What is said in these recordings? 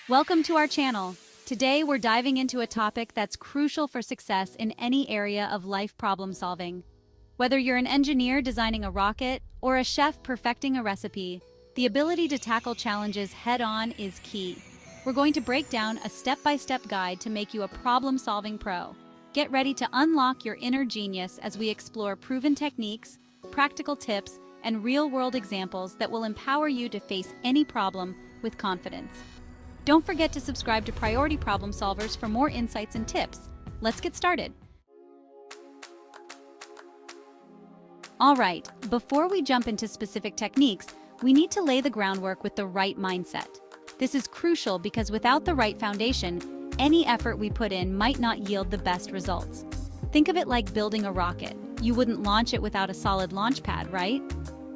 Welcome to our channel. Today we're diving into a topic that's crucial for success in any area of life problem solving. Whether you're an engineer designing a rocket or a chef perfecting a recipe, the ability to tackle challenges head-on is key. We're going to break down a step-by-step guide to make you a problem-solving pro. Get ready to unlock your inner genius as we explore proven techniques, practical tips, and real-world examples that will empower you to face any problem with confidence. Don't forget to subscribe to Priority Problem Solvers for more insights and tips. Let's get started. All right, before we jump into specific techniques, we need to lay the groundwork with the right mindset. This is crucial because without the right foundation, any effort we put in might not yield the best results. Think of it like building a rocket. You wouldn't launch it without a solid launch pad, right?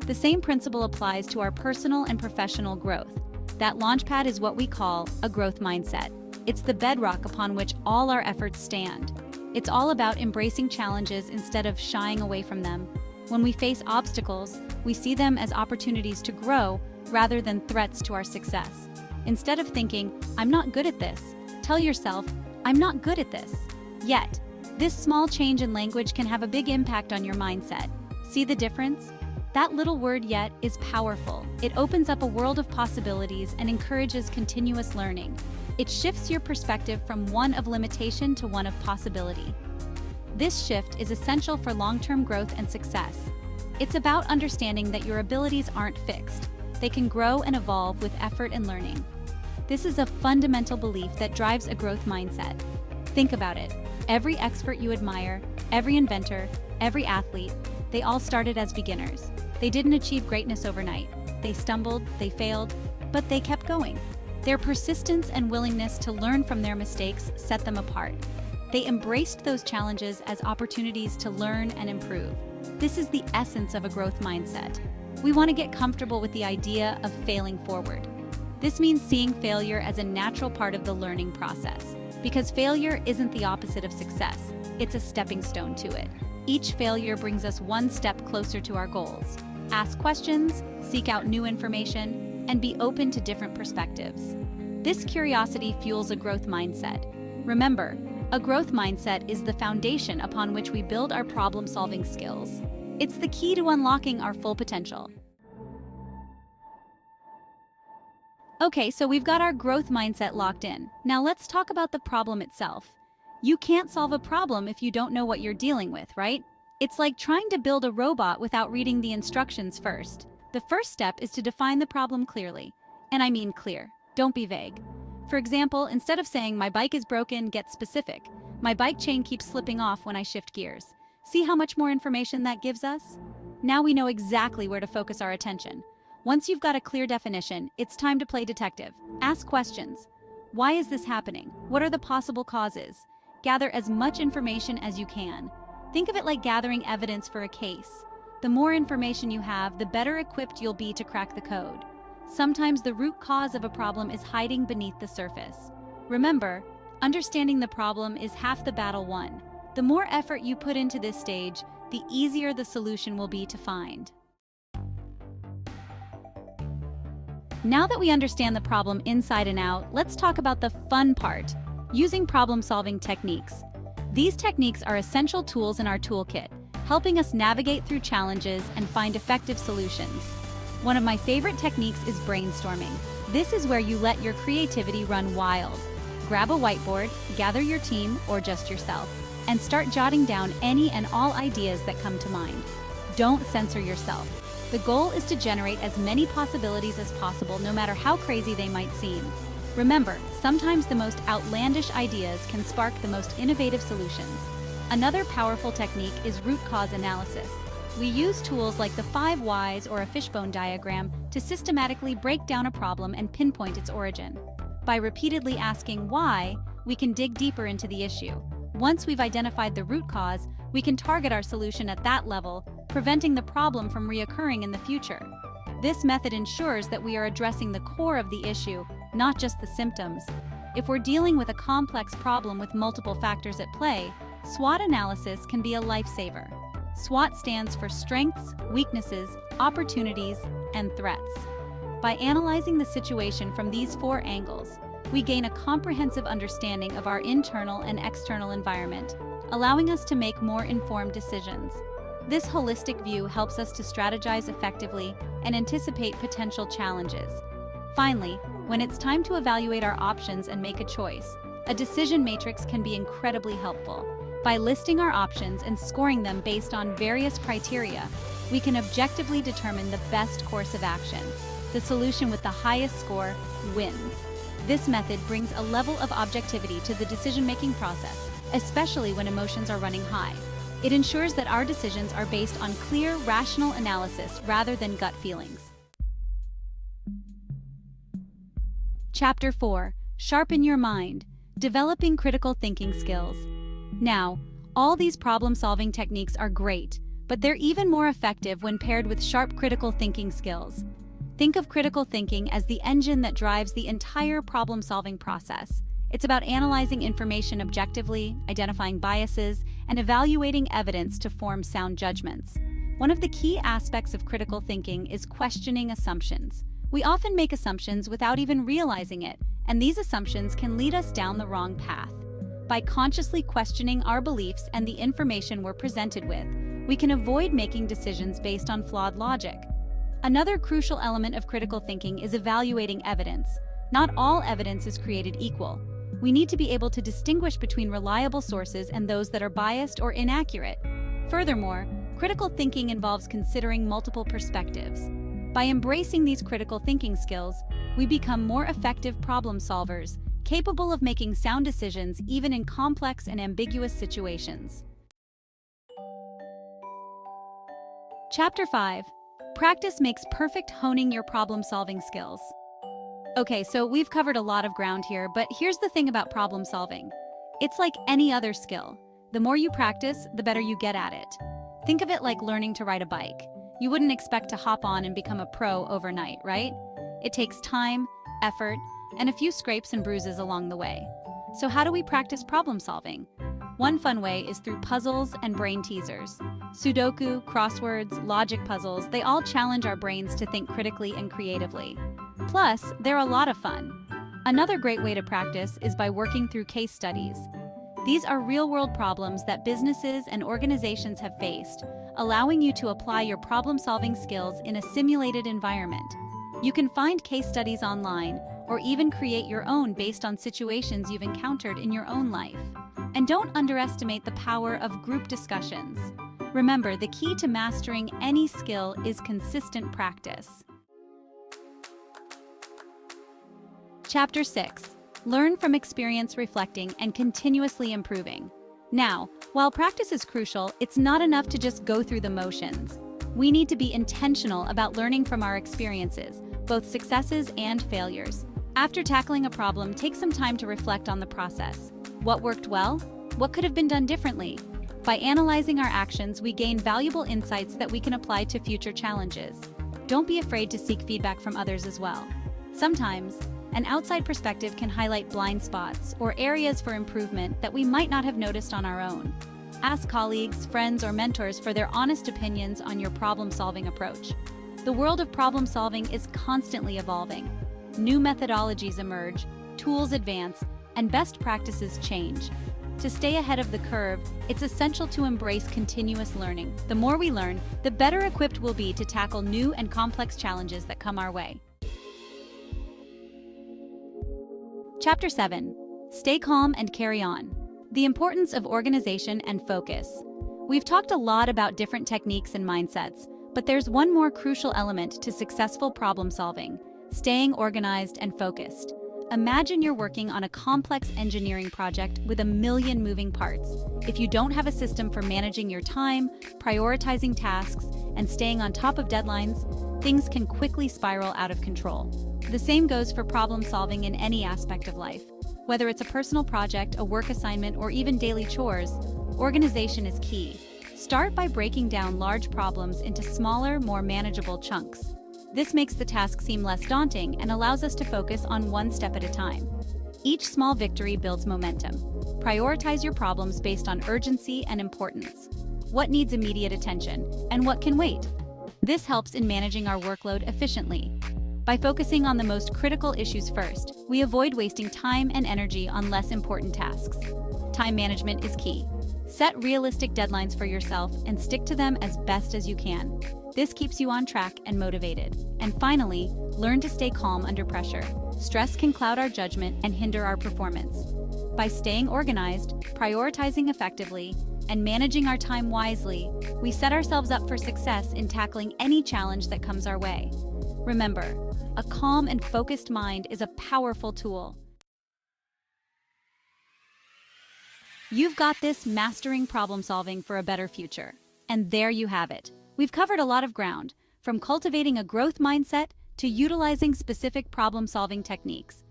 The same principle applies to our personal and professional growth. That launchpad is what we call a growth mindset. It's the bedrock upon which all our efforts stand. It's all about embracing challenges instead of shying away from them. When we face obstacles, we see them as opportunities to grow rather than threats to our success. Instead of thinking, "I'm not good at this," tell yourself, "I'm not good at this." Yet, this small change in language can have a big impact on your mindset. See the difference? That little word "yet" is powerful. It opens up a world of possibilities and encourages continuous learning. It shifts your perspective from one of limitation to one of possibility. This shift is essential for long-term growth and success. It's about understanding that your abilities aren't fixed. They can grow and evolve with effort and learning. This is a fundamental belief that drives a growth mindset. Think about it. Every expert you admire, every inventor, every athlete, they all started as beginners. They didn't achieve greatness overnight. They stumbled, they failed, but they kept going. Their persistence and willingness to learn from their mistakes set them apart. They embraced those challenges as opportunities to learn and improve. This is the essence of a growth mindset. We want to get comfortable with the idea of failing forward. This means seeing failure as a natural part of the learning process, because failure isn't the opposite of success. It's a stepping stone to it. Each failure brings us one step closer to our goals. Ask questions, seek out new information, and be open to different perspectives. This curiosity fuels a growth mindset. Remember, a growth mindset is the foundation upon which we build our problem-solving skills. It's the key to unlocking our full potential. Okay, so we've got our growth mindset locked in. Now let's talk about the problem itself. You can't solve a problem if you don't know what you're dealing with, right? It's like trying to build a robot without reading the instructions first. The first step is to define the problem clearly. And I mean clear. Don't be vague. For example, instead of saying, "My bike is broken," get specific. "My bike chain keeps slipping off when I shift gears." See how much more information that gives us? Now we know exactly where to focus our attention. Once you've got a clear definition, it's time to play detective. Ask questions. Why is this happening? What are the possible causes? Gather as much information as you can. Think of it like gathering evidence for a case. The more information you have, the better equipped you'll be to crack the code. Sometimes the root cause of a problem is hiding beneath the surface. Remember, understanding the problem is half the battle won. The more effort you put into this stage, the easier the solution will be to find. Now that we understand the problem inside and out, let's talk about the fun part, using problem-solving techniques. These techniques are essential tools in our toolkit, helping us navigate through challenges and find effective solutions. One of my favorite techniques is brainstorming. This is where you let your creativity run wild. Grab a whiteboard, gather your team or just yourself, and start jotting down any and all ideas that come to mind. Don't censor yourself. The goal is to generate as many possibilities as possible, no matter how crazy they might seem. Remember, sometimes the most outlandish ideas can spark the most innovative solutions. Another powerful technique is root cause analysis. We use tools like the 5 whys or a fishbone diagram to systematically break down a problem and pinpoint its origin. By repeatedly asking why, we can dig deeper into the issue. Once we've identified the root cause, we can target our solution at that level, preventing the problem from reoccurring in the future. This method ensures that we are addressing the core of the issue, not just the symptoms. If we're dealing with a complex problem with multiple factors at play, SWOT analysis can be a lifesaver. SWOT stands for strengths, weaknesses, opportunities, and threats. By analyzing the situation from these 4 angles, we gain a comprehensive understanding of our internal and external environment, allowing us to make more informed decisions. This holistic view helps us to strategize effectively and anticipate potential challenges. Finally, when it's time to evaluate our options and make a choice, a decision matrix can be incredibly helpful. By listing our options and scoring them based on various criteria, we can objectively determine the best course of action. The solution with the highest score wins. This method brings a level of objectivity to the decision-making process, especially when emotions are running high. It ensures that our decisions are based on clear, rational analysis rather than gut feelings. Chapter 4. Sharpen your mind. Developing critical thinking skills. Now, all these problem-solving techniques are great, but they're even more effective when paired with sharp critical thinking skills. Think of critical thinking as the engine that drives the entire problem-solving process. It's about analyzing information objectively, identifying biases, and evaluating evidence to form sound judgments. One of the key aspects of critical thinking is questioning assumptions. We often make assumptions without even realizing it, and these assumptions can lead us down the wrong path. By consciously questioning our beliefs and the information we're presented with, we can avoid making decisions based on flawed logic. Another crucial element of critical thinking is evaluating evidence. Not all evidence is created equal. We need to be able to distinguish between reliable sources and those that are biased or inaccurate. Furthermore, critical thinking involves considering multiple perspectives. By embracing these critical thinking skills, we become more effective problem solvers, capable of making sound decisions even in complex and ambiguous situations. Chapter 5. Practice makes perfect. Honing your problem-solving skills. Okay, so we've covered a lot of ground here, but here's the thing about problem solving. It's like any other skill. The more you practice, the better you get at it. Think of it like learning to ride a bike. You wouldn't expect to hop on and become a pro overnight, right? It takes time, effort, and a few scrapes and bruises along the way. So how do we practice problem solving? One fun way is through puzzles and brain teasers. Sudoku, crosswords, logic puzzles, they all challenge our brains to think critically and creatively. Plus, they're a lot of fun. Another great way to practice is by working through case studies. These are real-world problems that businesses and organizations have faced, allowing you to apply your problem-solving skills in a simulated environment. You can find case studies online or even create your own based on situations you've encountered in your own life. And don't underestimate the power of group discussions. Remember, the key to mastering any skill is consistent practice. Chapter 6. Learn from experience, reflecting, and continuously improving. Now, while practice is crucial, it's not enough to just go through the motions. We need to be intentional about learning from our experiences, both successes and failures. After tackling a problem, take some time to reflect on the process. What worked well? What could have been done differently? By analyzing our actions, we gain valuable insights that we can apply to future challenges. Don't be afraid to seek feedback from others as well. Sometimes, an outside perspective can highlight blind spots or areas for improvement that we might not have noticed on our own. Ask colleagues, friends, or mentors for their honest opinions on your problem-solving approach. The world of problem-solving is constantly evolving. New methodologies emerge, tools advance, and best practices change. To stay ahead of the curve, it's essential to embrace continuous learning. The more we learn, the better equipped we'll be to tackle new and complex challenges that come our way. Chapter 7. Stay calm and carry on. The importance of organization and focus. We've talked a lot about different techniques and mindsets, but there's one more crucial element to successful problem solving: staying organized and focused. Imagine you're working on a complex engineering project with a million moving parts. If you don't have a system for managing your time, prioritizing tasks, and staying on top of deadlines, things can quickly spiral out of control. The same goes for problem solving in any aspect of life. Whether it's a personal project, a work assignment, or even daily chores, organization is key. Start by breaking down large problems into smaller, more manageable chunks. This makes the task seem less daunting and allows us to focus on one step at a time. Each small victory builds momentum. Prioritize your problems based on urgency and importance. What needs immediate attention, and what can wait? This helps in managing our workload efficiently. By focusing on the most critical issues first, we avoid wasting time and energy on less important tasks. Time management is key. Set realistic deadlines for yourself and stick to them as best as you can. This keeps you on track and motivated. And finally, learn to stay calm under pressure. Stress can cloud our judgment and hinder our performance. By staying organized, prioritizing effectively, and managing our time wisely, we set ourselves up for success in tackling any challenge that comes our way. Remember, a calm and focused mind is a powerful tool. You've got this, mastering problem solving for a better future. And there you have it. We've covered a lot of ground, from cultivating a growth mindset to utilizing specific problem solving techniques.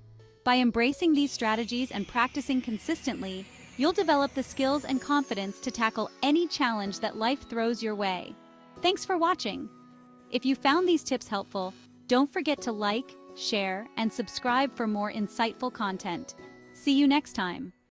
By embracing these strategies and practicing consistently, you'll develop the skills and confidence to tackle any challenge that life throws your way. Thanks for watching. If you found these tips helpful, don't forget to like, share, and subscribe for more insightful content. See you next time.